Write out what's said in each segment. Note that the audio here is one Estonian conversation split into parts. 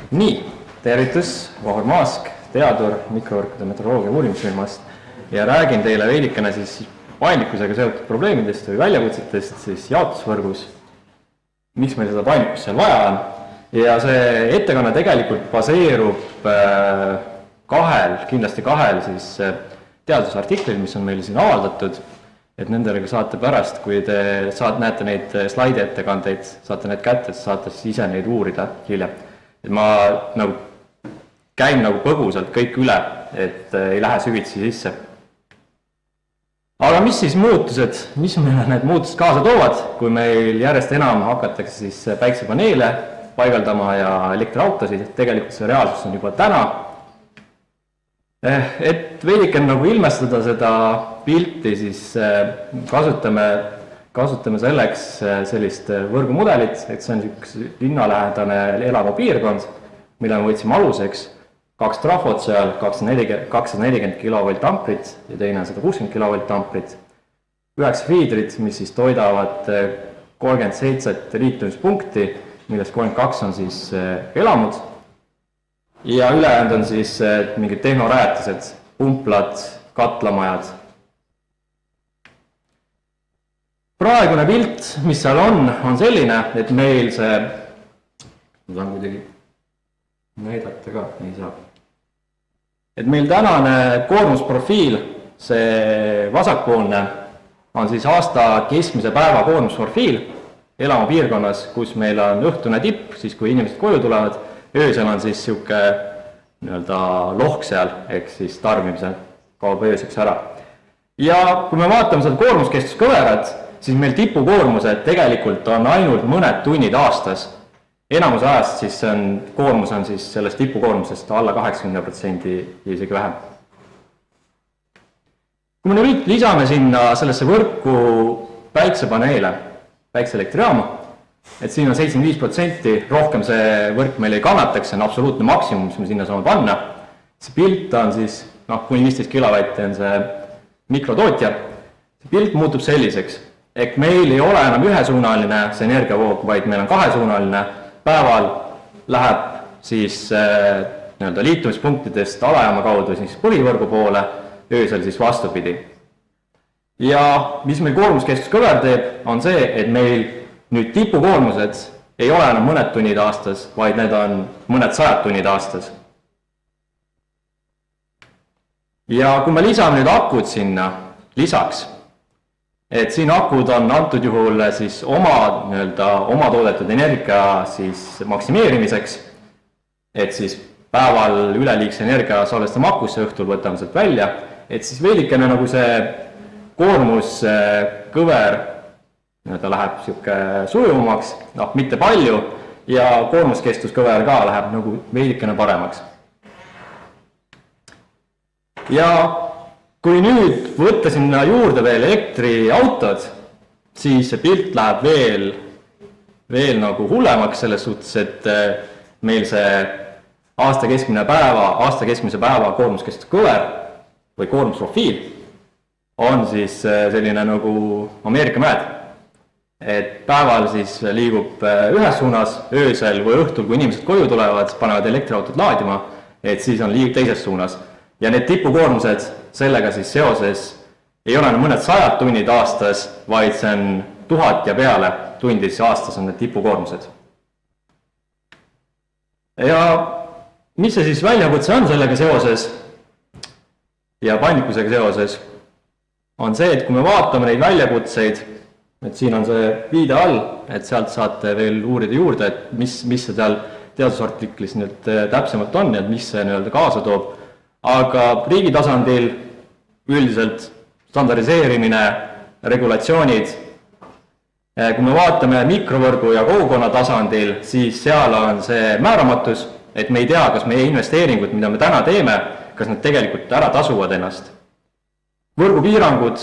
Nii, tervitus, Vahur Maask, teadur mikrovõrkude meteoroloogia uurimisfirmast ja räägin teile veidikene siis paindlikkusega seotud probleemidest või väljakutsetest siis jaotusvõrgus, miks meil seda paindlikkust seal vaja on. Ja see ettekanne tegelikult baseerub kindlasti kahel siis teadusartiklil, mis on meil siin avaldatud, et nendega saate pärast, kui te näete neid slaidi ettekandeid, saate need kätte, saate siis ise neid uurida hiljem. Et ma käin põgusalt kõik üle, et ei lähe süvitsi sisse. Aga mis siis muutused, mis meile need muutused kaasa toovad, kui meil järjest enam hakatakse siis päiksepaneele paigaldama ja elektriautosid, tegelikult see reaalsus on juba täna. Et veidike ilmestada seda pilti, siis kasutame selleks sellist võrgumudelit, et see on üks linnalähedane elava piirkond, mille me võtsime aluseks, 2 trafot seal, 240 kilovolt amprit ja teine 160 kilovolt amprit, 9 feedrit, mis siis toidavad 37 liitumispunkti, millest 32 on siis elamud ja ülejäänud on siis mingid tehnorajatised, pumplad, katlamajad. Praegune pilt, mis seal on selline, et meil see, ma saan kuidagi näidata ka, ei saa. Et meil tänane koormusprofiil, see vasakpoolne, on siis aasta keskmise päeva koormusprofiil elama piirkonnas, kus meil on õhtune tipp, siis kui inimesed koju tulevad, öösel on siis siuke lohk seal, ehk siis tarbimise kaob ööseks ära. Ja kui me vaatame seda koormuskeskuskõverat, siis meil tipukoormused tegelikult on ainult mõned tunnid aastas. Enamus ajast siis koormus on siis sellest tipukoormusest alla 80% ja isegi vähem. Kui me nüüd lisame sinna sellesse võrku päiksepaneele, päikseelektrijaama, et siin on 75%, rohkem see võrk meil ei kannataks, see on absoluutne maksimum, mis me sinna saame panna. See pilt on siis, kuni 15 kilovatti on see mikrotootja. See pilt muutub selliseks, et meil ei ole enam ühesuunaline see energiavoog, vaid meil on kahesuunaline. Päeval läheb siis liitumispunktidest alajaama kaudu siis põhivõrgu poole, öösel siis vastupidi. Ja mis meil koormuskeskuskõver teeb, on see, et meil nüüd tipukoormused ei ole enam mõned tunnid aastas, vaid need on mõned sajad tunnid aastas. Ja kui me lisame nüüd akud sinna lisaks, et siin akud on antud juhul siis oma toodetud energia siis maksimeerimiseks, et siis päeval üleliigse energia salvestame akusse, õhtul võtame sealt välja, et siis veidikene see koormuskõver läheb siuke sujuvamaks, mitte palju, ja koormuskeskuskõver ka läheb veidikene paremaks. Ja kui nüüd võtta sinna juurde veel elektriautod, siis see pilt läheb veel hullemaks selles suhtes, et meil see aasta keskmise päeva koormuskeskuskõver või koormusprofiil on siis selline nagu Ameerika mäed. Et päeval siis liigub ühes suunas, öösel või õhtul, kui inimesed koju tulevad, panevad elektriautod laadima, et siis on liigub teises suunas. Ja need tipukoormused sellega siis seoses ei ole mõned sajad tunnid aastas, vaid see on 1000 ja peale tundis aastas on need tipukoormused. Ja mis see siis väljakutse on sellega seoses ja paindlikkusega seoses, on see, et kui me vaatame neid väljakutseid, et siin on see viide all, et sealt saate veel uurida juurde, et mis see seal teadusartiklis nüüd täpsemalt on ja mis see kaasa toob. Aga riigi tasandil üldiselt standardiseerimine, regulatsioonid, kui me vaatame mikrovõrgu ja kogukonna tasandil, siis seal on see määramatus, et me ei tea, kas meie investeeringud, mida me täna teeme, kas need tegelikult ära tasuvad ennast. Võrgupiirangud,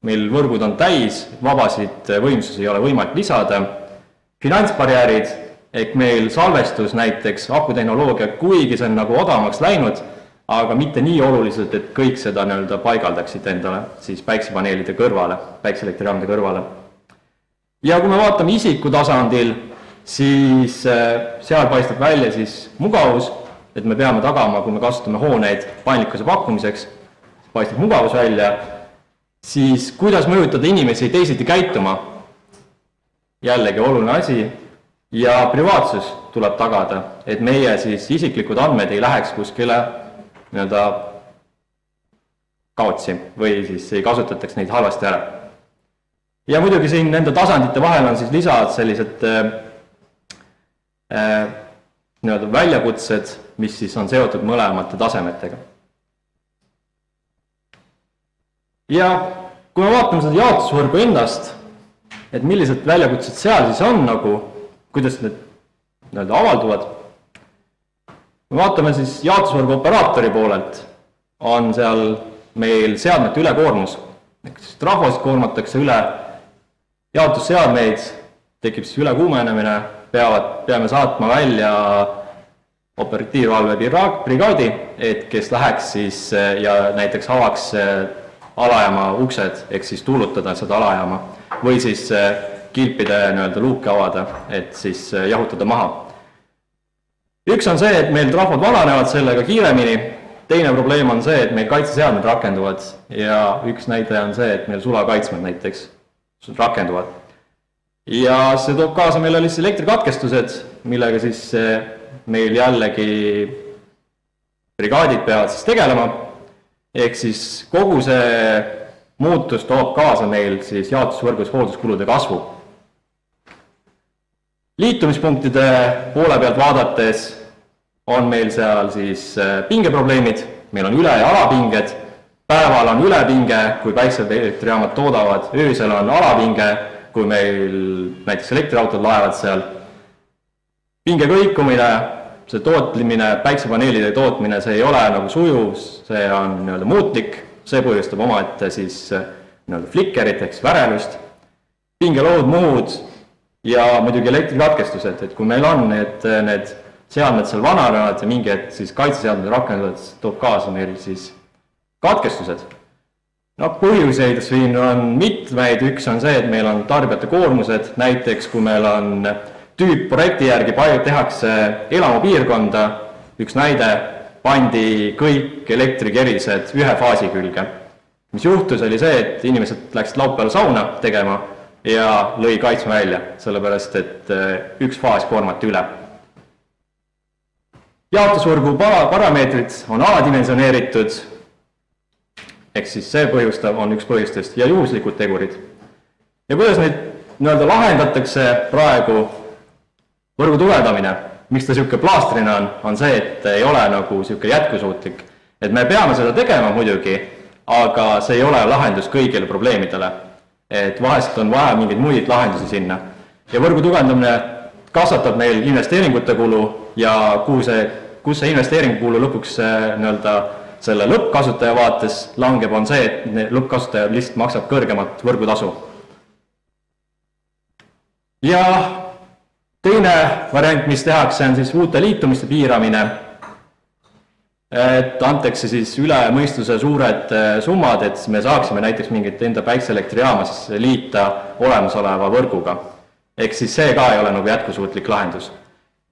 meil võrgud on täis, vabasid võimsusi ei ole võimalik lisada, finantsbarjäärid, ehk meil salvestus näiteks, akutehnoloogia, kuigi see on odavamaks läinud, aga mitte nii oluliselt, et kõik seda paigaldaksid endale siis päiksepaneelide kõrvale, päikseelektrijaamade kõrvale. Ja kui me vaatame isiku tasandil, siis seal paistab välja siis mugavus, et me peame tagama, kui me kasutame hooneid paindlikkuse pakkumiseks, paistab mugavus välja, siis kuidas mõjutada inimesi teisiti käituma, jällegi oluline asi, ja privaatsus tuleb tagada, et meie siis isiklikud andmed ei läheks kuskile nii-öelda kaotsi või siis ei kasutataks neid halvasti ära. Ja muidugi siin nende tasandite vahel on siis lisad sellised nii-öelda väljakutsed, mis siis on seotud mõlemate tasemetega. Ja kui me vaatame seda jaotusvõrgu ennast, et millised väljakutsed seal siis on, nagu, kuidas need nii-öelda avalduvad, me vaatame siis jaotusvõrgu operaatori poolelt, on seal meil seadmete ülekoormus. Trahvosid koormatakse üle, jaotusseadmeid, tekib siis ülekuumenemine, peame saatma välja operatiivvalve brigaadi, et kes läheks siis ja näiteks avaks alajaama uksed, ehk siis tuulutada seda alajaama, või siis kilpide nii-öelda luuke avada, et siis jahutada maha. Üks on see, et meil trahvod valanevad sellega kiiremini, teine probleem on see, et meil kaitseseadmed rakenduvad ja üks näide on see, et meil sulakaitsmed näiteks rakenduvad. Ja see toob kaasa meile lihtsalt elektrikatkestused, millega siis meil jällegi brigaadid peavad siis tegelema, ehk siis kogu see muutus toob kaasa meil siis jaotusvõrgus hoolduskulude kasvu. Liitumispunktide poole pealt vaadates on meil seal siis pingeprobleemid, meil on üle- ja alapinged, päeval on ülepinge, kui päikseelektrijaamad toodavad, öösel on alapinge, kui meil näiteks elektriautod laevad seal. Pinge kõikumine, see tootlimine, päiksepaneelide tootmine, see ei ole nagu sujuv, see on nii-öelda muutlik, see põhjustab omaette siis nii-öelda flickerit ehk värelust, pingelood, muud ja muidugi elektrikatkestused, et kui meil on need seadmed seal vananevad ja mingi hetk siis kaitseseadmed rakenduvad, toob kaasa meil siis katkestused. No, põhjuseid siin on mitmeid, üks on see, et meil on tarbijate koormused, näiteks kui meil on tüüpprojekti järgi tehakse elamupiirkonda, üks näide, pandi kõik elektrikerised ühe faasi külge. Mis juhtus oli see, et inimesed läksid laupäeval sauna tegema ja lõi kaitsma välja, sellepärast et üks faas koormati üle. Jaotusvõrgu parameetrid on aladimensioneeritud, ehk siis see on üks põhjustest ja juhuslikud tegurid. Ja kuidas neid nii-öelda lahendatakse praegu võrgu tugevdamine, miks ta siuke plaastrina on see, et ei ole nagu siuke jätkusuutlik. Et me peame seda tegema muidugi, aga see ei ole lahendus kõigile probleemidele. Et vahest on vaja mingeid muid lahendusi sinna. Ja võrgu tugevdamine kasvatab meil investeeringute kulu ja kus see investeeringukulu lõpuks nii-öelda selle lõppkasutaja vaates langeb, on see, et lõppkasutaja lihtsalt maksab kõrgemat võrgutasu. Ja teine variant, mis tehakse, on siis uute liitumiste piiramine, et antakse siis üle mõistuse suured summad, et me saaksime näiteks mingit enda päikseelektrijaama siis liita olemasoleva võrguga. Ehk siis see ka ei ole nagu jätkusuutlik lahendus.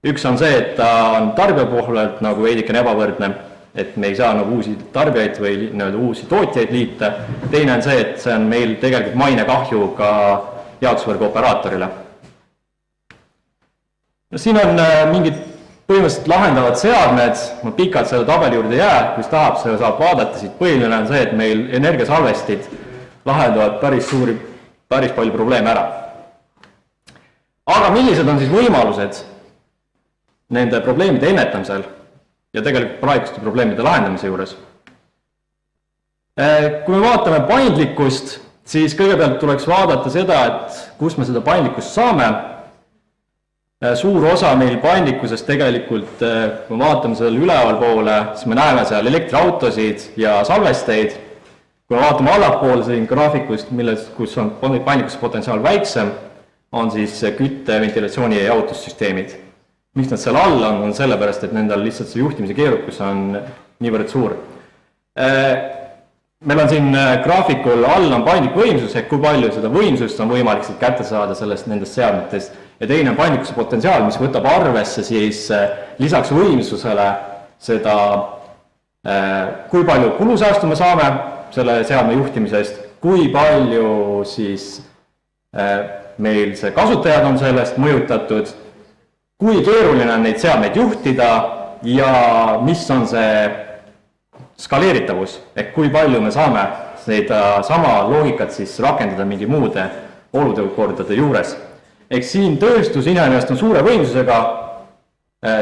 Üks on see, et ta on tarbija poolelt nagu veidikene ebavõrdne, et me ei saa nagu uusi tarbijaid või uusi tootjaid liita. Teine on see, et see on meil tegelikult mainekahju ka jaotusvõrgu operaatorile. Siin on mingid põhimõtteliselt lahendavad seadmed, ma pikalt selle tabeli juurde jää, kui tahab, seda saab vaadata, siit põhiline on see, et meil energiasalvestid lahendavad päris palju probleeme ära. Aga millised on siis võimalused nende probleemide ennetamisel ja tegelikult praeguste probleemide lahendamise juures? Kui me vaatame paindlikkust, siis kõigepealt tuleks vaadata seda, et kus me seda paindlikkust saame. Suur osa meil paindlikkusest tegelikult, kui me vaatame selle üleval poole, siis me näeme seal elektriautosid ja salvesteid. Kui me vaatame allapoole siin graafikust, kus on paindlikkuse potentsiaal väiksem, on siis kütte, ventilatsiooni ja jahutussüsteemid. Miks nad seal all on sellepärast, et nendel lihtsalt see juhtimise keerukus on niivõrd suur. Meil on siin graafikul all on paindlik võimsus, ehk kui palju seda võimsust on võimalik kätte saada nendest seadmetest ja teine on paindlikkuse potentsiaal, mis võtab arvesse siis lisaks võimsusele seda, kui palju kulusäästu me saame selle seadme juhtimisest, kui palju siis meil see kasutajad on sellest mõjutatud, kui keeruline on neid seadmeid juhtida ja mis on see skaleeritavus, ehk kui palju me saame seda sama loogikat siis rakendada mingi muude olukordade juures. Ehk siin tööstus inimest on suure võimsusega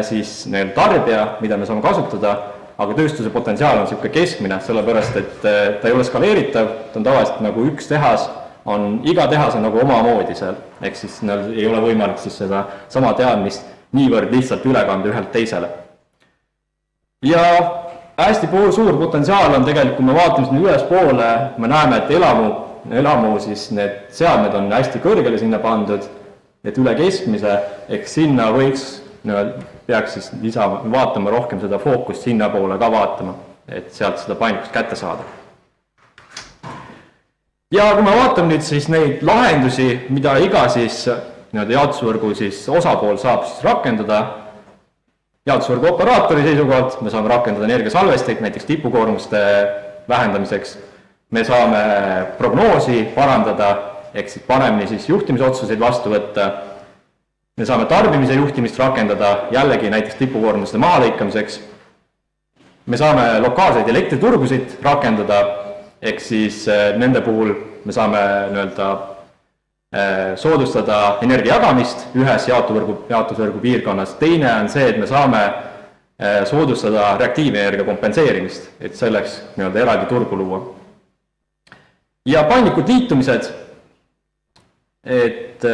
siis neil tarbija, mida me saame kasutada, aga tööstuse potentsiaal on niisugune keskmine, sellepärast et ta ei ole skaleeritav, ta on tavaliselt nagu üks tehas, iga tehas on nagu omamoodi seal, ehk siis ei ole võimalik siis seda sama teadmist niivõrd lihtsalt üle kanda ühelt teisele. Ja hästi suur potentsiaal on tegelikult, kui me vaatame sinna ülespoole, me näeme, et elamu siis need seadmed on hästi kõrgele sinna pandud, et üle keskmise, ehk sinna peaks siis vaatama rohkem seda fookust sinna poole ka vaatama, et sealt seda paindlikkust kätte saada. Ja kui me vaatame nüüd siis neid lahendusi, mida iga siis jaotusvõrgu siis osapool saab siis rakendada, jaotusvõrgu operaatori seisukohalt, me saame rakendada energiasalvesteid, näiteks tipukoormuste vähendamiseks, me saame prognoosi parandada, ehk siis paremini siis juhtimisotsuseid vastu võtta, me saame tarbimise juhtimist rakendada, jällegi näiteks tipukoormuste mahalõikamiseks, me saame lokaalseid elektriturgusid rakendada, ehk siis nende puhul me saame soodustada energia jagamist ühes jaotusvõrgu piirkonnas. Teine on see, et me saame soodustada reaktiivenergia kompenseerimist, et selleks eraldi turgu luua. Ja paindlikud liitumised, et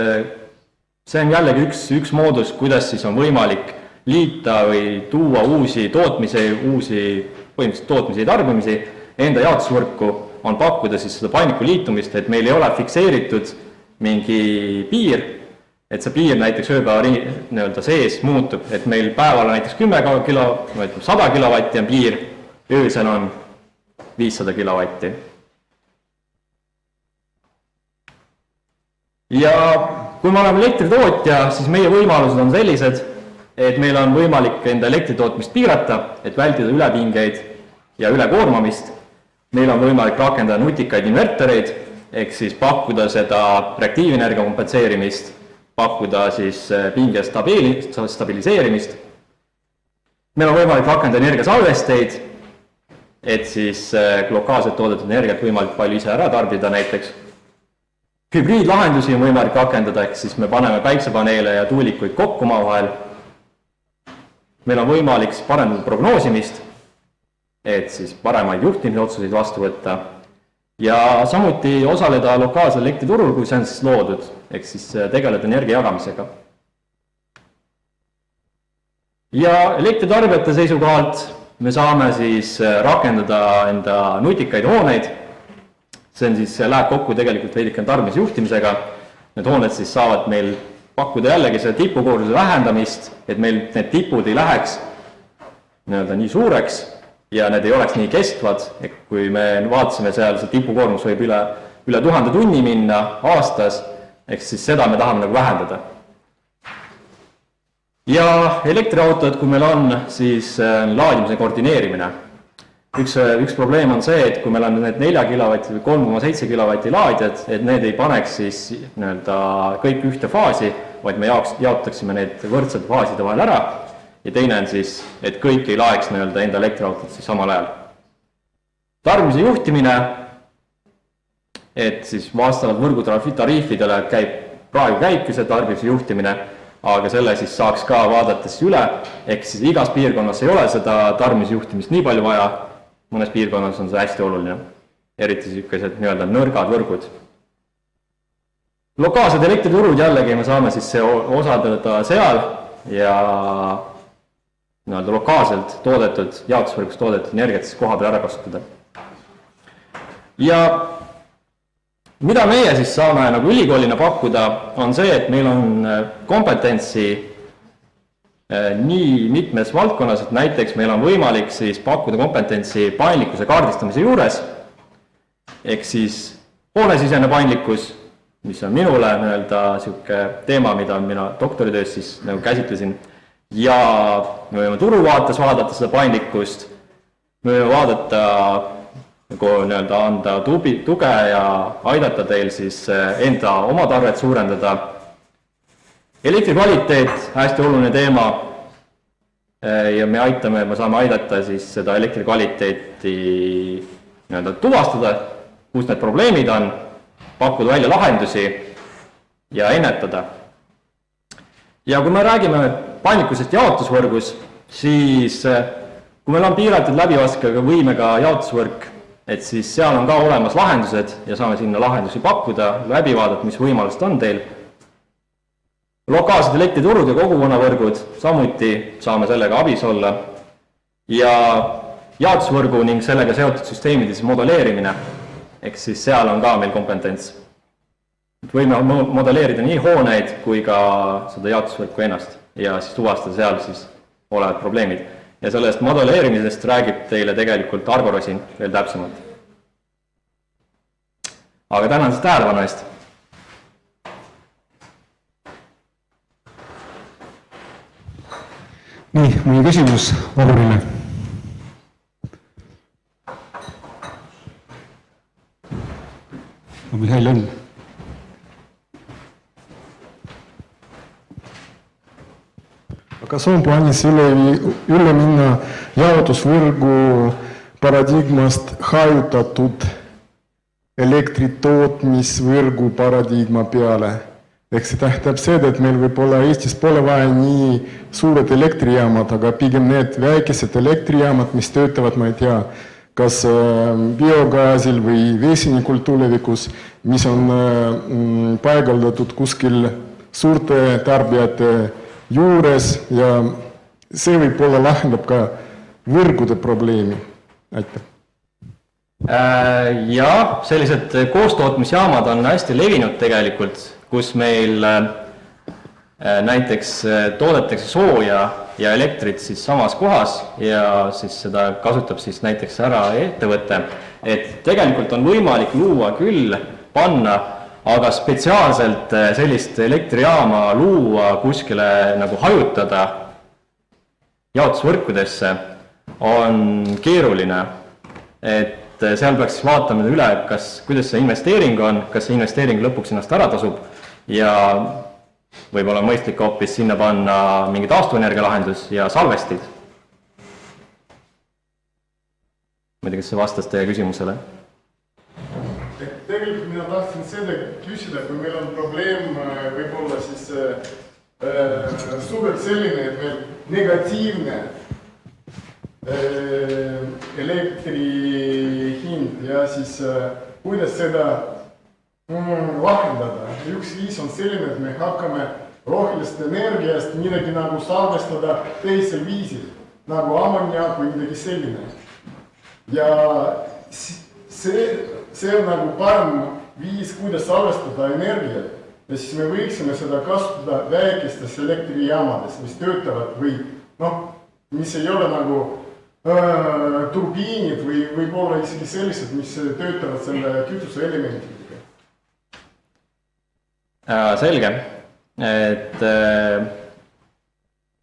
see on jällegi üks moodus, kuidas siis on võimalik liita või tuua uusi tootmisi, põhimõtteliselt tootmisi ja tarbimisi enda jaotusvõrku, on pakkuda siis seda paindlikku liitumist, et meil ei ole fikseeritud mingi piir, et see piir näiteks ööpäeva sees muutub, et meil päeval on näiteks 100 kilovatti on piir, öösel on 500 kilovatti. Ja kui me oleme elektritootja, siis meie võimalused on sellised, et meil on võimalik enda elektritootmist piirata, et vältida ülepingeid ja ülekoormamist. Meil on võimalik rakendada nutikaid invertereid, ehk siis pakkuda seda reaktiivenergia kompenseerimist, pakkuda siis pinge stabiliseerimist. Meil on võimalik rakendada energiasalvesteid, et siis lokaalselt toodetud energiat võimalik palju ise ära tarbida näiteks. Hübriidlahendusi on võimalik rakendada, ehk siis me paneme päiksepaneele ja tuulikuid kokku omavahel. Meil on võimalik parandada prognoosimist, et siis paremaid juhtimisotsuseid vastu võtta ja samuti osaleda lokaalsel elektriturul, kui see on siis loodud, ehk siis tegeleda energia jagamisega. Ja elektritarbijate seisukohalt me saame siis rakendada enda nutikaid hooneid. See on siis, läheb kokku tegelikult veidikene tarbimisjuhtimisega. Need hooned siis saavad meil pakkuda jällegi seda tipukoormuse vähendamist, et meil need tipud ei läheks nii suureks ja need ei oleks nii kestvad. Kui me vaatasime seal, see tipukoormus võib üle 1000 tunni minna aastas, ehk siis seda me tahame vähendada. Ja elektriautod, kui meil on siis laadimise koordineerimine. Üks probleem on see, et kui meil on need 4 kilovatti või 3,7 kilovatti laadjad, et need ei paneks siis kõik ühte faasi, vaid me jaotaksime need võrdsed faaside vahel ära. Ja teine on siis, et kõik ei laeks enda elektriautot siis samal ajal. Tarbimise juhtimine, et siis vastavalt võrgutariifidele praegu käibki see tarbimise juhtimine, aga selle siis saaks ka vaadates üle, ehk siis igas piirkonnas ei ole seda tarbimise juhtimist nii palju vaja, mõnes piirkonnas on see hästi oluline, eriti sellised nõrgad võrgud. Lokaalsed elektriturud jällegi me saame siis osaleda seal ja lokaalselt toodetud, jaotusvõrgus toodetud energiat siis koha peal ära kasutada. Ja mida meie siis saame ülikoolina pakkuda, on see, et meil on kompetentsi nii mitmes valdkonnas, et näiteks meil on võimalik siis pakkuda kompetentsi paindlikkuse kaardistamise juures, ehk siis hoonesisene paindlikkus, mis on minule nii-öelda sihuke teema, mida mina doktoritöös siis nagu käsitlesin. Ja me võime turuvaates vaadata seda paindlikkust, me võime vaadata, nagu nii-öelda anda tuge ja aidata teil siis enda oma tarvet suurendada. Elektri kvaliteet, hästi oluline teema ja me saame aidata siis seda elektri kvaliteeti nii-öelda tuvastada, kus need probleemid on, pakkuda välja lahendusi ja ennetada. Ja kui me räägime paindlikkusest jaotusvõrgus, siis kui meil on piiratud läbivaskega võimega jaotusvõrk, et siis seal on ka olemas lahendused ja saame sinna lahendusi pakkuda, läbi vaadata, mis võimalused on teil. Lokaalsed elektriturud ja kogukonnavõrgud, samuti saame sellega abis olla. Ja jaotusvõrgu ning sellega seotud süsteemides modelleerimine, ehk siis seal on ka meil kompetents. Võime modelleerida nii hooneid kui ka seda jaotusvõrku ennast ja siis tuvastada seal siis olevad probleemid. Ja sellest modelleerimisest räägib teile tegelikult Argo Rosin veel täpsemalt. Aga tänan siis tähelepanu eest. Nii, mõni küsimus Vahurile. Mihhail on. Kas on plaanis üle minna jaotusvõrgu paradigmast hajutatud elektritootmisvõrgu paradigma peale? Ehk see tähendab seda, et meil võib olla Eestis pole vaja nii suured elektrijaamad, aga pigem need väikesed elektrijaamad, mis töötavad, ma ei tea, kas biogaasil või vesinikul tulevikus, mis on paigaldatud kuskil suurte tarbijate juures ja see võib-olla lahendab ka võrgude probleemi. Aitäh. Ja sellised koostootmisjaamad on hästi levinud tegelikult, kus meil näiteks toodetakse sooja ja elektrit siis samas kohas ja siis seda kasutab siis näiteks ära ettevõte. Et tegelikult on võimalik luua küll, panna, aga spetsiaalselt sellist elektrijaama luua kuskile nagu hajutada jaotusvõrkudesse on keeruline. Et seal peaks vaatama üle, kuidas see investeering on, kas see investeering lõpuks ennast ära tasub ja võib-olla mõistlik hoopis sinna panna mingi taastuvenergia lahendus ja salvestid. Ma ei tea, kas see vastas teie küsimusele? Tegelikult mina tahtsin seda küsida, kui meil on probleem võib-olla siis suurelt selline, et meil negatiivne elektri hind ja siis kuidas seda lahendada. Üks viis on selline, et me hakkame rohelist energiast midagi nagu salvestada teisel viisil, nagu ammoniak või midagi selline. Ja see on nagu parem viis, kuidas salvestada energiat. Ja siis me võiksime seda kasutada väikestes elektrijaamades, mis töötavad või mis ei ole nagu turbiinid või võib-olla isegi sellised, mis töötavad selle kütuse elementidega. Selge, et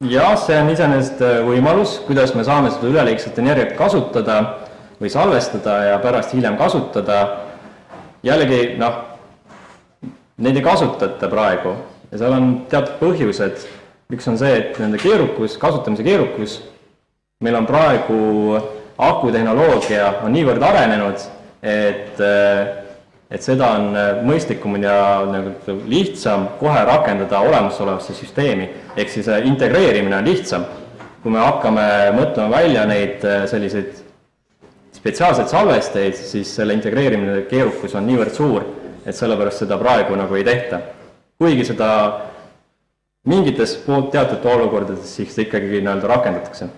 jah, see on iseenesest võimalus, kuidas me saame seda üleliigset energiat kasutada või salvestada ja pärast hiljem kasutada. Jällegi, neid ei kasutata praegu ja seal on teatud põhjused. Üks on see, et nende keerukus, kasutamise keerukus, meil on praegu akutehnoloogia on niivõrd arenenud, et seda on mõistlikum ja lihtsam kohe rakendada olemasolevasse süsteemi. Ehk siis integreerimine on lihtsam. Kui me hakkame mõtlema välja neid selliseid spetsiaalseid salvesteid, siis selle integreerimine keerukus on niivõrd suur, et sellepärast seda praegu nagu ei tehta. Kuigi seda mingites teatud olukordades siis ikkagi rakendatakse.